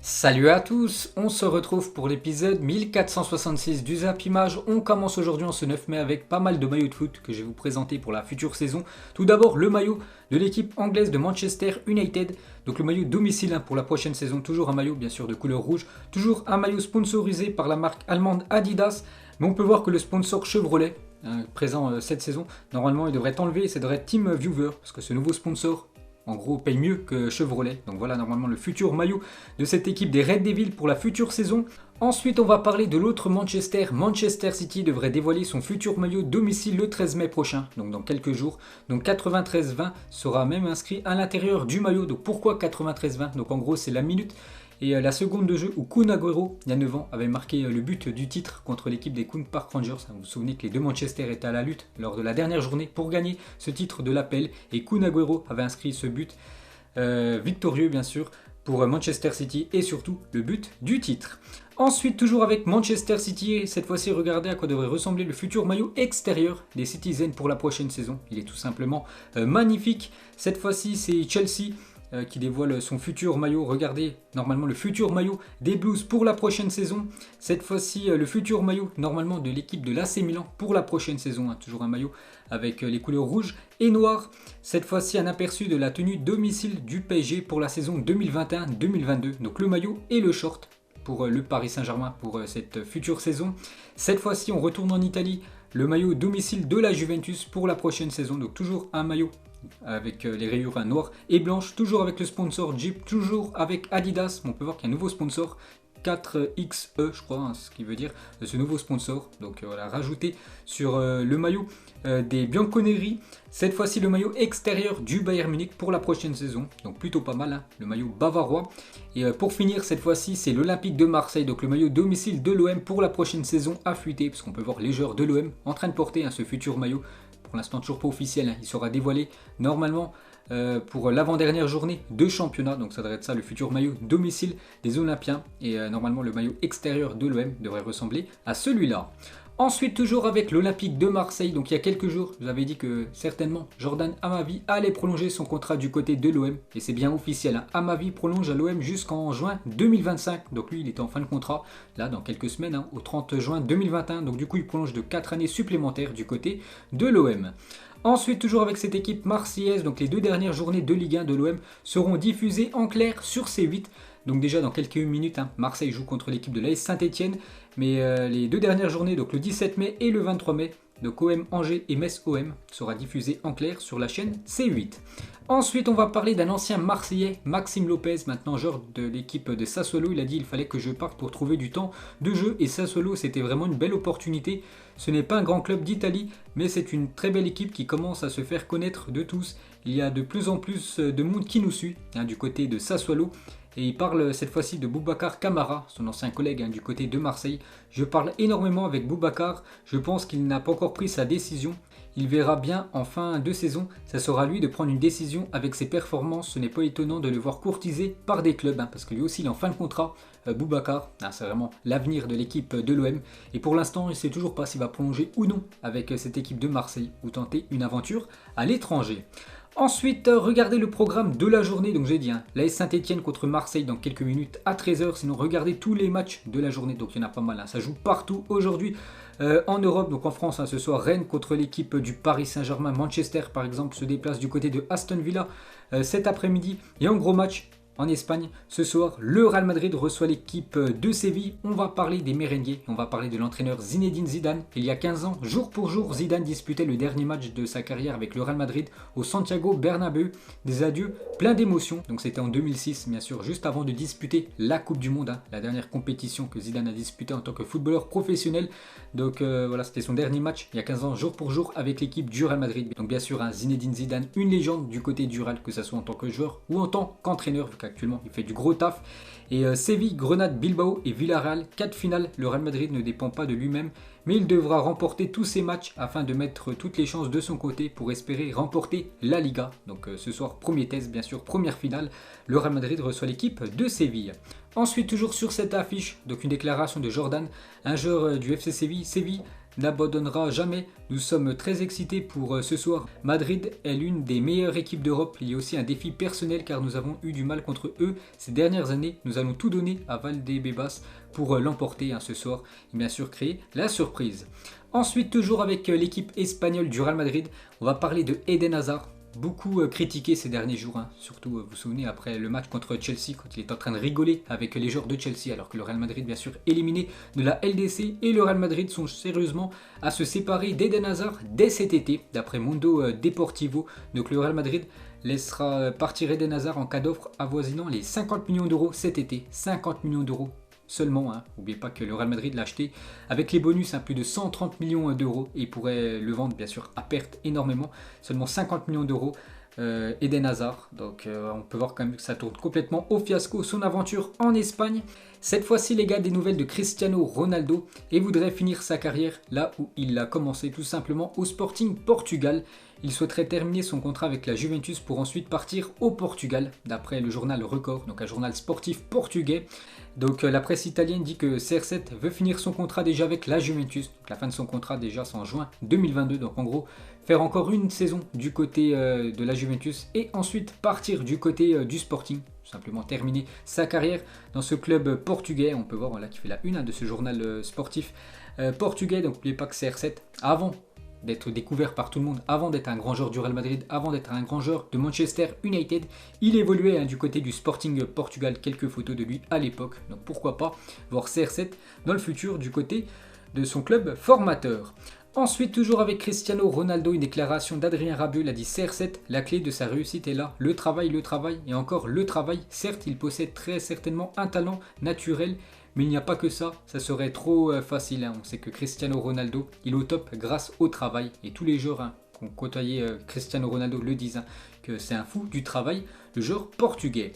Salut à tous, on se retrouve pour l'épisode 1466 du Zap Image. On commence aujourd'hui en ce 9 mai avec pas mal de maillots de foot que je vais vous présenter pour la future saison. Tout d'abord le maillot de l'équipe anglaise de Manchester United, donc le maillot domicile pour la prochaine saison, toujours un maillot bien sûr de couleur rouge, toujours un maillot sponsorisé par la marque allemande Adidas, mais on peut voir que le sponsor Chevrolet, présent cette saison, normalement il devrait enlever et ça devrait être Team Viewer, parce que ce nouveau sponsor en gros paye mieux que Chevrolet. Donc voilà normalement le futur maillot de cette équipe des Red Devils pour la future saison. Ensuite on va parler de l'autre Manchester. Manchester City devrait dévoiler son futur maillot domicile le 13 mai prochain, donc dans quelques jours. Donc 93-20 sera même inscrit à l'intérieur du maillot. Donc pourquoi 93-20? Donc en gros c'est la minute et la seconde de jeu où Kun Aguero, il y a 9 ans, avait marqué le but du titre contre l'équipe des Queen's Park Rangers. Vous vous souvenez que les deux Manchester étaient à la lutte lors de la dernière journée pour gagner ce titre de l'appel. Et Kun Aguero avait inscrit ce but victorieux bien sûr pour Manchester City et surtout le but du titre. Ensuite, toujours avec Manchester City, cette fois-ci, regardez à quoi devrait ressembler le futur maillot extérieur des Citizens pour la prochaine saison. Il est tout simplement magnifique. Cette fois-ci, c'est Chelsea qui dévoile son futur maillot. Regardez, normalement le futur maillot des Blues pour la prochaine saison. Cette fois-ci, le futur maillot normalement de l'équipe de l'AC Milan pour la prochaine saison. Toujours un maillot avec les couleurs rouges et noires. Cette fois-ci, un aperçu de la tenue domicile du PSG pour la saison 2021-2022. Donc le maillot et le short pour le Paris Saint-Germain pour cette future saison. Cette fois-ci, on retourne en Italie. Le maillot domicile de la Juventus pour la prochaine saison. Donc toujours un maillot avec les rayures noires et blanches, toujours avec le sponsor Jeep, toujours avec Adidas. On peut voir qu'il y a un nouveau sponsor 4XE je crois, ce qui veut dire ce nouveau sponsor. Donc voilà, rajouté sur le maillot des Bianconeri. Cette fois-ci le maillot extérieur du Bayern Munich pour la prochaine saison, donc plutôt pas mal le maillot bavarois. Et pour finir, cette fois-ci c'est l'Olympique de Marseille, donc le maillot domicile de l'OM pour la prochaine saison affûté, parce qu'on peut voir les joueurs de l'OM en train de porter ce futur maillot. Pour l'instant toujours pas officiel, il sera dévoilé normalement pour l'avant-dernière journée de championnat. Donc ça devrait être ça le futur maillot domicile des Olympiens. Et normalement le maillot extérieur de l'OM devrait ressembler à celui-là. Ensuite, toujours avec l'Olympique de Marseille, donc il y a quelques jours, je vous avais dit que certainement Jordan Amavi allait prolonger son contrat du côté de l'OM. Et c'est bien officiel, Amavi prolonge à l'OM jusqu'en juin 2025. Donc lui, il est en fin de contrat, là, dans quelques semaines, au 30 juin 2021. Donc du coup, il prolonge de 4 années supplémentaires du côté de l'OM. Ensuite, toujours avec cette équipe marseillaise, donc les deux dernières journées de Ligue 1 de l'OM seront diffusées en clair sur C8. Donc déjà dans quelques minutes, Marseille joue contre l'équipe de l'AS Saint-Etienne. Mais les deux dernières journées, donc le 17 mai et le 23 mai, donc OM Angers et Metz OM sera diffusé en clair sur la chaîne C8. Ensuite, on va parler d'un ancien Marseillais, Maxime Lopez, maintenant joueur de l'équipe de Sassuolo. Il a dit qu'il fallait que je parte pour trouver du temps de jeu et Sassuolo, c'était vraiment une belle opportunité. Ce n'est pas un grand club d'Italie, mais c'est une très belle équipe qui commence à se faire connaître de tous. Il y a de plus en plus de monde qui nous suit du côté de Sassuolo. Et il parle cette fois-ci de Boubacar Kamara, son ancien collègue du côté de Marseille. Je parle énormément avec Boubacar, je pense qu'il n'a pas encore pris sa décision. Il verra bien en fin de saison, ça sera à lui de prendre une décision avec ses performances. Ce n'est pas étonnant de le voir courtisé par des clubs, parce que lui aussi il est en fin de contrat. Boubacar, c'est vraiment l'avenir de l'équipe de l'OM. Et pour l'instant, il ne sait toujours pas s'il va prolonger ou non avec cette équipe de Marseille ou tenter une aventure à l'étranger. Ensuite, regardez le programme de la journée. Donc j'ai dit, l'AS Saint-Etienne contre Marseille dans quelques minutes à 13h. Sinon, regardez tous les matchs de la journée. Donc il y en a pas mal. Ça joue partout aujourd'hui en Europe. Donc en France, ce soir, Rennes contre l'équipe du Paris Saint-Germain. Manchester, par exemple, se déplace du côté de Aston Villa cet après-midi. Et un gros match en Espagne, ce soir, le Real Madrid reçoit l'équipe de Séville. On va parler des merengues, on va parler de l'entraîneur Zinedine Zidane. Il y a 15 ans, jour pour jour, Zidane disputait le dernier match de sa carrière avec le Real Madrid au Santiago Bernabéu. Des adieux plein d'émotions. Donc c'était en 2006, bien sûr, juste avant de disputer la Coupe du Monde, la dernière compétition que Zidane a disputée en tant que footballeur professionnel. Donc voilà, c'était son dernier match il y a 15 ans, jour pour jour, avec l'équipe du Real Madrid. Donc bien sûr, Zinedine Zidane, une légende du côté du Real, que ce soit en tant que joueur ou en tant qu'entraîneur, vu qu'actuellement il fait du gros taf. Et Séville, Grenade, Bilbao et Villarreal, 4 finales. Le Real Madrid ne dépend pas de lui-même, mais il devra remporter tous ses matchs afin de mettre toutes les chances de son côté pour espérer remporter la Liga. Donc ce soir, premier test, bien sûr, première finale. Le Real Madrid reçoit l'équipe de Séville. Ensuite, toujours sur cette affiche, donc une déclaration de Jordan, un joueur du FC Séville. Séville n'abandonnera jamais. Nous sommes très excités pour ce soir. Madrid est l'une des meilleures équipes d'Europe. Il y a aussi un défi personnel car nous avons eu du mal contre eux ces dernières années. Nous allons tout donner à Valdebebas pour l'emporter ce soir et bien sûr créer la surprise. Ensuite, toujours avec l'équipe espagnole du Real Madrid, on va parler de Eden Hazard. Beaucoup critiqué ces derniers jours, surtout vous vous souvenez après le match contre Chelsea quand il est en train de rigoler avec les joueurs de Chelsea alors que le Real Madrid bien sûr éliminé de la LDC et le Real Madrid sont sérieusement à se séparer d'Eden Hazard dès cet été d'après Mundo Deportivo. Donc le Real Madrid laissera partir Eden Hazard en cas d'offre avoisinant les 50 millions d'euros cet été, 50 millions d'euros. Seulement, n'oubliez pas que le Real Madrid l'a acheté avec les bonus plus de 130 millions d'euros et il pourrait le vendre bien sûr à perte énormément, seulement 50 millions d'euros. Eden Hazard, donc on peut voir quand même que ça tourne complètement au fiasco son aventure en Espagne. Cette fois-ci les gars, des nouvelles de Cristiano Ronaldo et voudrait finir sa carrière là où il a commencé, tout simplement au Sporting Portugal. Il souhaiterait terminer son contrat avec la Juventus pour ensuite partir au Portugal, d'après le journal Record, donc un journal sportif portugais. Donc la presse italienne dit que CR7 veut finir son contrat déjà avec la Juventus. Donc la fin de son contrat déjà c'est en juin 2022. Donc en gros faire encore une saison du côté de la Juventus et ensuite partir du côté du Sporting. Tout simplement terminer sa carrière dans ce club portugais. On peut voir voilà, qu'il fait la une de ce journal sportif portugais. Donc n'oubliez pas que CR7 avant d'être découvert par tout le monde, avant d'être un grand joueur du Real Madrid, avant d'être un grand joueur de Manchester United, il évoluait du côté du Sporting Portugal, quelques photos de lui à l'époque, donc pourquoi pas voir CR7 dans le futur du côté de son club formateur. Ensuite, toujours avec Cristiano Ronaldo, une déclaration d'Adrien Rabiot, il a dit CR7, la clé de sa réussite est là, le travail et encore le travail. Certes, il possède très certainement un talent naturel, mais il n'y a pas que ça, ça serait trop facile. On sait que Cristiano Ronaldo, il est au top grâce au travail. Et tous les joueurs qui ont côtoyé Cristiano Ronaldo le disent, que c'est un fou du travail, le joueur portugais.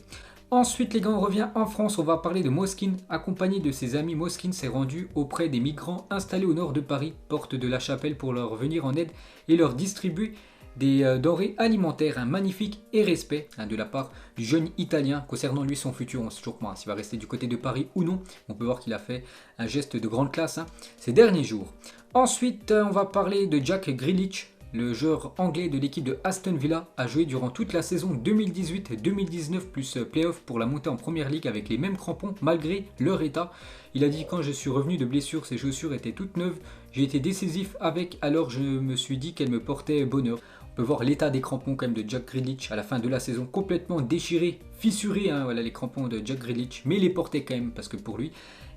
Ensuite les gars, on revient en France, on va parler de Moskin. Accompagné de ses amis, Moskin s'est rendu auprès des migrants installés au nord de Paris, porte de la Chapelle, pour leur venir en aide et leur distribuer des denrées alimentaires, un magnifique et respect de la part du jeune Italien concernant lui son futur. On sait toujours pas s'il va rester du côté de Paris ou non. On peut voir qu'il a fait un geste de grande classe ces derniers jours. Ensuite, on va parler de Jack Grealish. Le joueur anglais de l'équipe de Aston Villa a joué durant toute la saison 2018-2019 plus playoff pour la montée en première ligue avec les mêmes crampons malgré leur état. Il a dit: quand je suis revenu de blessure, ces chaussures étaient toutes neuves, j'ai été décisif avec, alors je me suis dit qu'elles me portaient bonheur. On peut voir l'état des crampons quand même de Jack Grealish à la fin de la saison, complètement déchirés, fissurés, voilà les crampons de Jack Grealish, mais il les portait quand même parce que pour lui,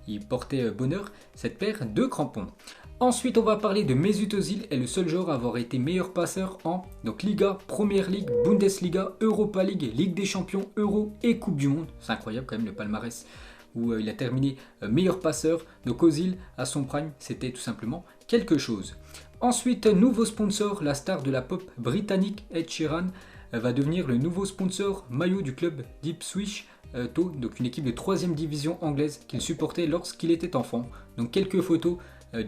il portait bonheur cette paire de crampons. Ensuite, on va parler de Mesut Özil, est le seul joueur à avoir été meilleur passeur en Liga, Première Ligue, Bundesliga, Europa League, Ligue des Champions, Euro et Coupe du Monde. C'est incroyable quand même le palmarès où il a terminé meilleur passeur. Donc Özil à son prime, c'était tout simplement quelque chose. Ensuite, nouveau sponsor, la star de la pop britannique Ed Sheeran va devenir le nouveau sponsor maillot du club d'Ipswich Town, donc une équipe de 3e division anglaise qu'il supportait lorsqu'il était enfant. Donc quelques photos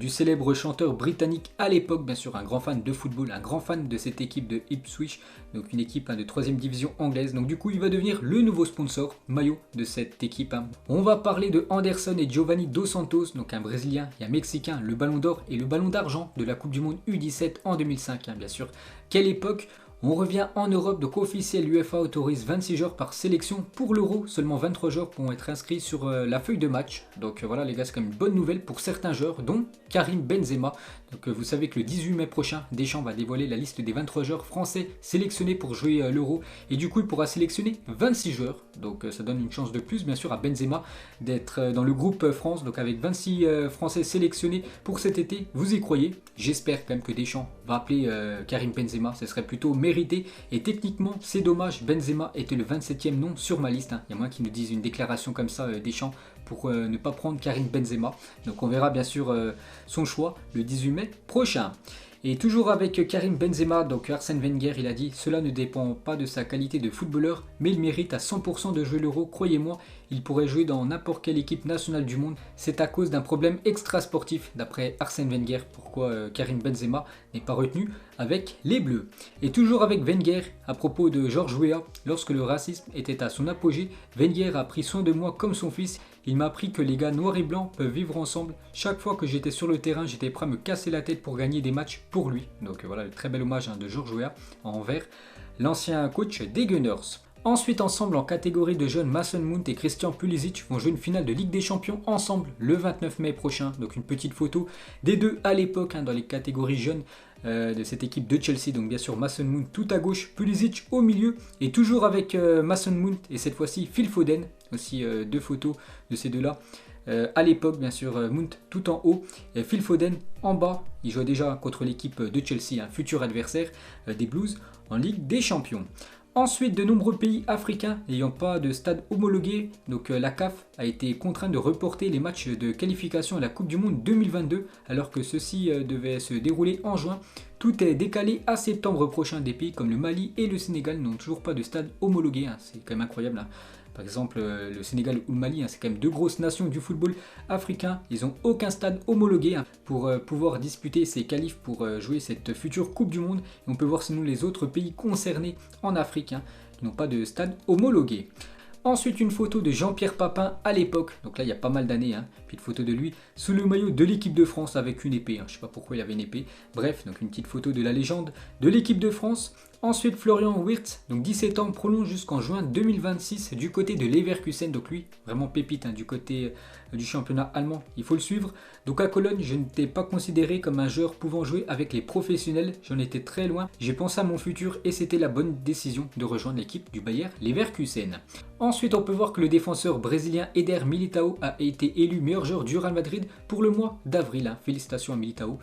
du célèbre chanteur britannique à l'époque, bien sûr un grand fan de football, un grand fan de cette équipe de Ipswich, donc une équipe de 3e division anglaise. Donc du coup il va devenir le nouveau sponsor maillot de cette équipe. On va parler de Anderson et Giovanni Dos Santos, donc un Brésilien et un Mexicain, le ballon d'or et le ballon d'argent de la Coupe du Monde U17 en 2005, bien sûr. Quelle époque! On revient en Europe, donc officiel, l'UEFA autorise 26 joueurs par sélection. Pour l'Euro, seulement 23 joueurs pourront être inscrits sur la feuille de match. Donc voilà les gars, c'est quand même une bonne nouvelle pour certains joueurs, dont Karim Benzema. Donc vous savez que le 18 mai prochain, Deschamps va dévoiler la liste des 23 joueurs français sélectionnés pour jouer l'Euro. Et du coup, il pourra sélectionner 26 joueurs. Donc ça donne une chance de plus, bien sûr, à Benzema d'être dans le groupe France. Donc avec 26 Français sélectionnés pour cet été, vous y croyez? J'espère quand même que Deschamps va appeler Karim Benzema, ce serait plutôt mérité. Et techniquement, c'est dommage, Benzema était le 27e nom sur ma liste. Il y a moins qui nous disent une déclaration comme ça, Deschamps, pour ne pas prendre Karim Benzema. Donc on verra bien sûr son choix le 18 mai prochain. Et toujours avec Karim Benzema, donc Arsène Wenger, il a dit: cela ne dépend pas de sa qualité de footballeur, mais il mérite à 100% de jouer l'Euro, croyez-moi, il pourrait jouer dans n'importe quelle équipe nationale du monde. C'est à cause d'un problème extra-sportif, d'après Arsène Wenger, pourquoi Karim Benzema n'est pas retenu avec les Bleus. Et toujours avec Wenger, à propos de Georges Weah, lorsque le racisme était à son apogée, Wenger a pris soin de moi comme son fils. Il m'a appris que les gars noirs et blancs peuvent vivre ensemble. Chaque fois que j'étais sur le terrain, j'étais prêt à me casser la tête pour gagner des matchs pour lui. Donc voilà, le très bel hommage de Georges Weah envers l'ancien coach des Gunners. Ensuite, ensemble en catégorie de jeunes, Mason Mount et Christian Pulisic vont jouer une finale de Ligue des Champions ensemble le 29 mai prochain. Donc une petite photo des deux à l'époque dans les catégories jeunes de cette équipe de Chelsea. Donc bien sûr Mason Mount tout à gauche, Pulisic au milieu et toujours avec Mason Mount et cette fois-ci Phil Foden. Aussi deux photos de ces deux-là. À l'époque, bien sûr, Mount tout en haut, et Phil Foden en bas. Il jouait déjà contre l'équipe de Chelsea, un futur adversaire des Blues en Ligue des Champions. Ensuite, de nombreux pays africains n'ayant pas de stade homologué, donc la CAF a été contrainte de reporter les matchs de qualification à la Coupe du Monde 2022, alors que ceux-ci devaient se dérouler en juin. Tout est décalé à septembre prochain. Des pays comme le Mali et le Sénégal n'ont toujours pas de stade homologué. C'est quand même incroyable. Par exemple, le Sénégal ou le Mali, c'est quand même deux grosses nations du football africain. Ils n'ont aucun stade homologué pour pouvoir disputer ces qualifs pour jouer cette future Coupe du Monde. Et on peut voir sinon les autres pays concernés en Afrique qui n'ont pas de stade homologué. Ensuite, une photo de Jean-Pierre Papin à l'époque, donc là il y a pas mal d'années, puis une photo de lui sous le maillot de l'équipe de France avec une épée, je ne sais pas pourquoi il avait une épée, bref, donc une petite photo de la légende de l'équipe de France. Ensuite, Florian Wirtz, donc 17 ans, prolonge jusqu'en juin 2026 du côté de Leverkusen, donc lui, vraiment pépite du côté du championnat allemand, il faut le suivre. Donc à Cologne, je n'étais pas considéré comme un joueur pouvant jouer avec les professionnels, j'en étais très loin, j'ai pensé à mon futur et c'était la bonne décision de rejoindre l'équipe du Bayer Leverkusen. Ensuite, on peut voir que le défenseur brésilien Eder Militão a été élu meilleur joueur du Real Madrid pour le mois d'avril. Félicitations à Militão,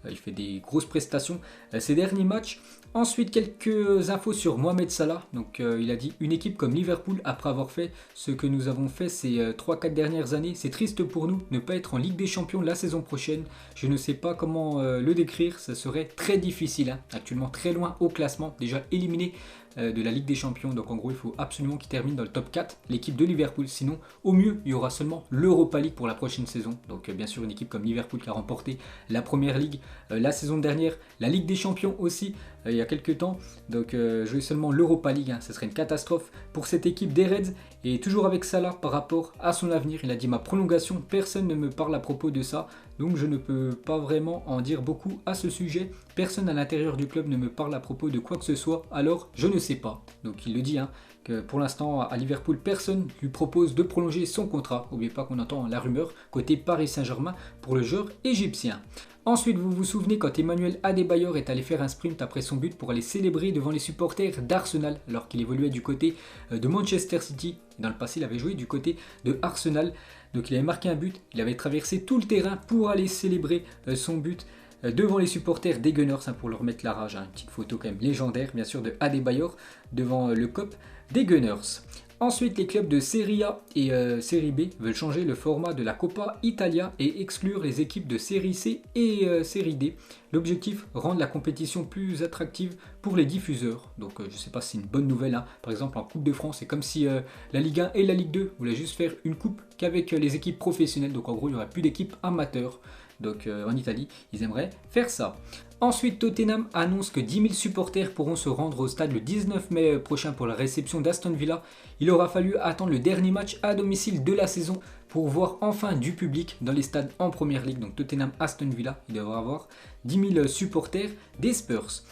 il fait des grosses prestations ces derniers matchs. Ensuite, quelques infos sur Mohamed Salah. Donc, il a dit une équipe comme Liverpool, après avoir fait ce que nous avons fait ces 3-4 dernières années, c'est triste pour nous ne pas être en Ligue des Champions la saison prochaine. Je ne sais pas comment le décrire, ça serait très difficile. Actuellement très loin au classement, déjà éliminé de la Ligue des Champions. Donc en gros, il faut absolument qu'il termine dans le top 4, l'équipe de Liverpool. Sinon, au mieux, il y aura seulement l'Europa League pour la prochaine saison. Donc bien sûr, une équipe comme Liverpool qui a remporté la Première Ligue la saison dernière, la Ligue des Champions aussi, il y a quelques temps. Donc jouer seulement l'Europa League, ce serait une catastrophe pour cette équipe des Reds. Et toujours avec Salah par rapport à son avenir, il a dit ma prolongation, personne ne me parle à propos de ça. Donc je ne peux pas vraiment en dire beaucoup à ce sujet. Personne à l'intérieur du club ne me parle à propos de quoi que ce soit, alors je ne sais pas. Donc il le dit, que pour l'instant à Liverpool, personne lui propose de prolonger son contrat. N'oubliez pas qu'on entend la rumeur côté Paris Saint-Germain pour le joueur égyptien. Ensuite, vous vous souvenez quand Emmanuel Adebayor est allé faire un sprint après son but pour aller célébrer devant les supporters d'Arsenal alors qu'il évoluait du côté de Manchester City. Dans le passé, il avait joué du côté de Arsenal. Donc il avait marqué un but, il avait traversé tout le terrain pour aller célébrer son but devant les supporters des Gunners pour leur mettre la rage. Une petite photo quand même légendaire bien sûr de Adebayor devant le COP des Gunners. Ensuite, les clubs de Serie A et Serie B veulent changer le format de la Coppa Italia et exclure les équipes de Série C et Série D. L'objectif, rendre la compétition plus attractive pour les diffuseurs. Donc je ne sais pas si c'est une bonne nouvelle. Par exemple, en Coupe de France, c'est comme si la Ligue 1 et la Ligue 2 voulaient juste faire une coupe qu'avec les équipes professionnelles. Donc en gros, il n'y aurait plus d'équipes amateurs. Donc en Italie, ils aimeraient faire ça. Ensuite, Tottenham annonce que 10 000 supporters pourront se rendre au stade le 19 mai prochain pour la réception d'Aston Villa. Il aura fallu attendre le dernier match à domicile de la saison pour voir enfin du public dans les stades en première ligue. Donc Tottenham-Aston Villa, il devra avoir 10 000 supporters des Spurs.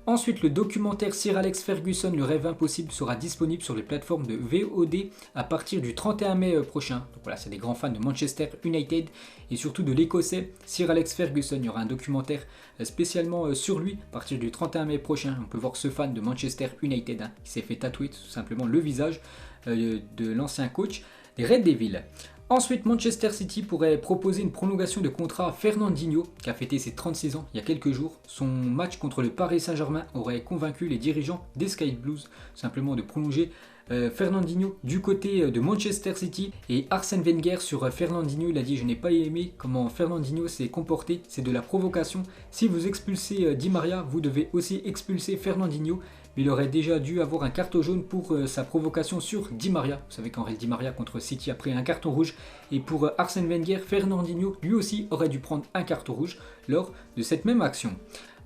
Ensuite, le documentaire Sir Alex Ferguson, le rêve impossible, sera disponible sur les plateformes de VOD à partir du 31 mai prochain. Donc voilà, c'est des grands fans de Manchester United et surtout de l'Écossais Sir Alex Ferguson. Il y aura un documentaire spécialement sur lui à partir du 31 mai prochain. On peut voir ce fan de Manchester United qui s'est fait tatouer tout simplement le visage de l'ancien coach des Red Devils. Ensuite, Manchester City pourrait proposer une prolongation de contrat à Fernandinho, qui a fêté ses 36 ans il y a quelques jours. Son match contre le Paris Saint-Germain aurait convaincu les dirigeants des Sky Blues simplement de prolonger Fernandinho du côté de Manchester City. Et Arsène Wenger sur Fernandinho, il a dit: je n'ai pas aimé comment Fernandinho s'est comporté, c'est de la provocation. Si vous expulsez Di Maria, vous devez aussi expulser Fernandinho, mais il aurait déjà dû avoir un carton jaune pour sa provocation sur Di Maria. Vous savez qu'Henri Di Maria contre City a pris un carton rouge, et pour Arsène Wenger, Fernandinho lui aussi aurait dû prendre un carton rouge lors de cette même action.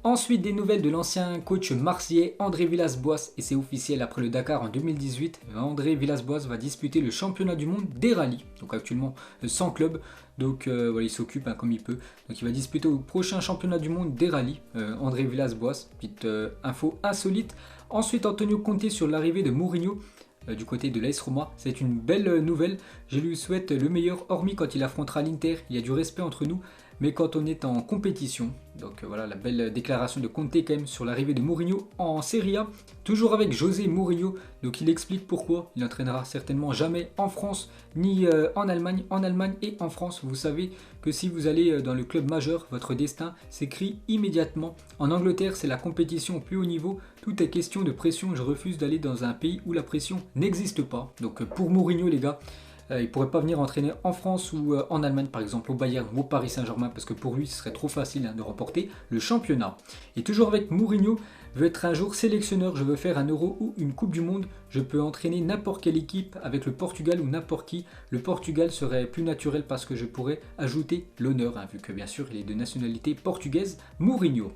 Ensuite, des nouvelles de l'ancien coach marseillais André Villas-Boas, et c'est officiel après le Dakar en 2018, André Villas-Boas va disputer le championnat du monde des rallyes, donc actuellement sans club, donc voilà, il s'occupe comme il peut, donc il va disputer au prochain championnat du monde des rallyes, André Villas-Boas, petite info insolite. Ensuite, Antonio Conte sur l'arrivée de Mourinho, du côté de l'AS Roma, c'est une belle nouvelle, je lui souhaite le meilleur, hormis quand il affrontera l'Inter, il y a du respect entre nous, mais quand on est en compétition, donc voilà la belle déclaration de Conte quand même sur l'arrivée de Mourinho en Serie A, toujours avec José Mourinho, donc il explique pourquoi il n'entraînera certainement jamais en France ni en Allemagne et en France. Vous savez que si vous allez dans le club majeur, votre destin s'écrit immédiatement. En Angleterre, c'est la compétition au plus haut niveau, tout est question de pression, je refuse d'aller dans un pays où la pression n'existe pas. Donc pour Mourinho les gars, il ne pourrait pas venir entraîner en France ou en Allemagne par exemple, au Bayern ou au Paris Saint-Germain, parce que pour lui ce serait trop facile de remporter le championnat. Et toujours avec Mourinho, veut être un jour sélectionneur, je veux faire un Euro ou une Coupe du Monde, je peux entraîner n'importe quelle équipe avec le Portugal ou n'importe qui. Le Portugal serait plus naturel parce que je pourrais ajouter l'honneur, vu que bien sûr il est de nationalité portugaise, Mourinho.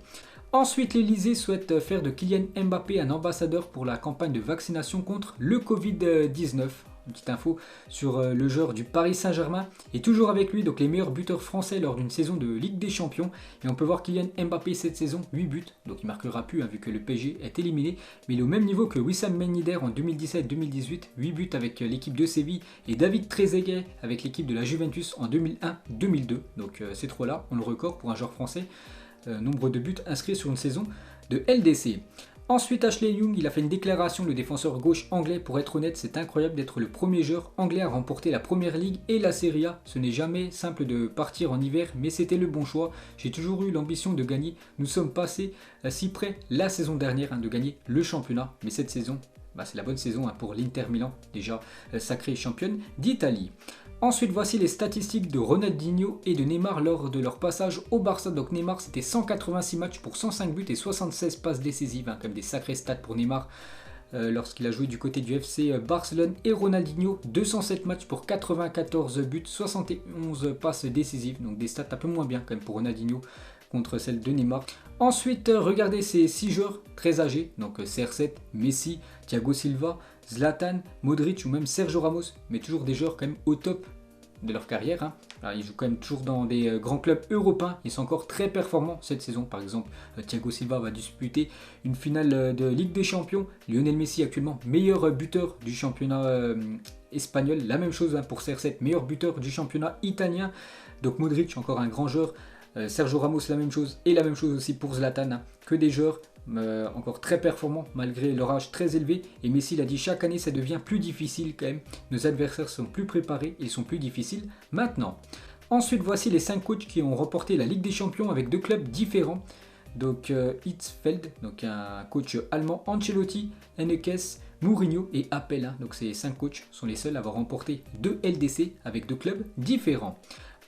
Ensuite, l'Elysée souhaite faire de Kylian Mbappé un ambassadeur pour la campagne de vaccination contre le Covid-19. Une petite info sur le joueur du Paris Saint-Germain. Et toujours avec lui, donc les meilleurs buteurs français lors d'une saison de Ligue des Champions. Et on peut voir Kylian Mbappé cette saison, 8 buts. Donc il ne marquera plus vu que le PSG est éliminé. Mais il est au même niveau que Wissam Ben Yedder en 2017-2018. 8 buts avec l'équipe de Séville. Et David Trezeguet avec l'équipe de la Juventus en 2001-2002. Donc ces trois-là ont le record pour un joueur français. Nombre de buts inscrits sur une saison de LDC. Ensuite, Ashley Young, il a fait une déclaration, le défenseur gauche anglais. Pour être honnête, c'est incroyable d'être le premier joueur anglais à remporter la Première Ligue et la Serie A. Ce n'est jamais simple de partir en hiver, mais c'était le bon choix. J'ai toujours eu l'ambition de gagner. Nous sommes passés si près la saison dernière de gagner le championnat. Mais cette saison, c'est la bonne saison pour l'Inter Milan, déjà sacrée championne d'Italie. Ensuite, voici les statistiques de Ronaldinho et de Neymar lors de leur passage au Barça. Donc Neymar, c'était 186 matchs pour 105 buts et 76 passes décisives, comme des sacrés stats pour Neymar lorsqu'il a joué du côté du FC Barcelone. Et Ronaldinho, 207 matchs pour 94 buts, 71 passes décisives, donc des stats un peu moins bien quand même pour Ronaldinho contre celle de Neymar. Ensuite, regardez ces 6 joueurs très âgés, donc CR7, Messi, Thiago Silva, Zlatan, Modric ou même Sergio Ramos, mais toujours des joueurs quand même au top de leur carrière. Alors, ils jouent quand même toujours dans des grands clubs européens, ils sont encore très performants cette saison. Par exemple, Thiago Silva va disputer une finale de Ligue des Champions, Lionel Messi actuellement meilleur buteur du championnat espagnol, la même chose pour CR7, meilleur buteur du championnat italien. Donc Modric, encore un grand joueur, Sergio Ramos la même chose, et la même chose aussi pour Zlatan, que des joueurs encore très performants malgré leur âge très élevé. Et Messi l'a dit, chaque année ça devient plus difficile quand même, nos adversaires sont plus préparés, ils sont plus difficiles maintenant. Ensuite, voici les 5 coachs qui ont remporté la Ligue des Champions avec 2 clubs différents. Donc Hitzfeld, donc un coach allemand, Ancelotti, Hennequez, Mourinho et Appel. Donc ces 5 coachs sont les seuls à avoir remporté 2 LDC avec 2 clubs différents.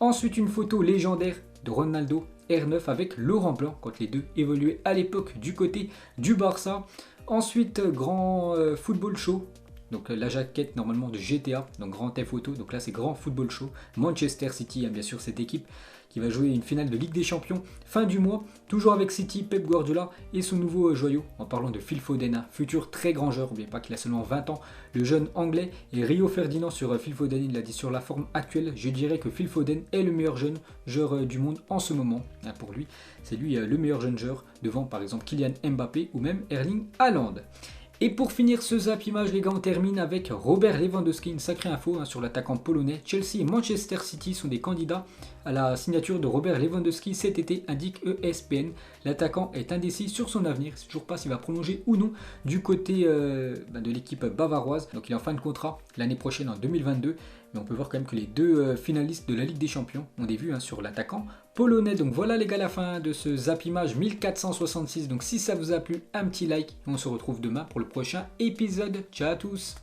Ensuite, une photo légendaire de Ronaldo R9 avec Laurent Blanc quand les deux évoluaient à l'époque du côté du Barça. Ensuite, grand football show. Donc la jaquette normalement de GTA, donc Grand Theft Auto, donc là c'est Grand Football Show, Manchester City, bien sûr cette équipe qui va jouer une finale de Ligue des Champions fin du mois, toujours avec City, Pep Guardiola et son nouveau joyau, en parlant de Phil Foden, futur très grand joueur, n'oubliez pas qu'il a seulement 20 ans, le jeune anglais, et Rio Ferdinand sur Phil Foden, il l'a dit sur la forme actuelle, je dirais que Phil Foden est le meilleur jeune joueur du monde en ce moment, pour lui, c'est lui le meilleur jeune joueur, devant par exemple Kylian Mbappé ou même Erling Haaland. Et pour finir ce zap image les gars, on termine avec Robert Lewandowski, une sacrée info sur l'attaquant polonais. Chelsea et Manchester City sont des candidats à la signature de Robert Lewandowski cet été, indique ESPN. L'attaquant est indécis sur son avenir, il ne sait toujours pas s'il va prolonger ou non du côté de l'équipe bavaroise. Donc il est en fin de contrat l'année prochaine en 2022. Mais on peut voir quand même que les deux finalistes de la Ligue des Champions ont des vues sur l'attaquant polonais. Donc voilà les gars, la fin de ce zap image 1466. Donc si ça vous a plu, un petit like. On se retrouve demain pour le prochain épisode. Ciao à tous.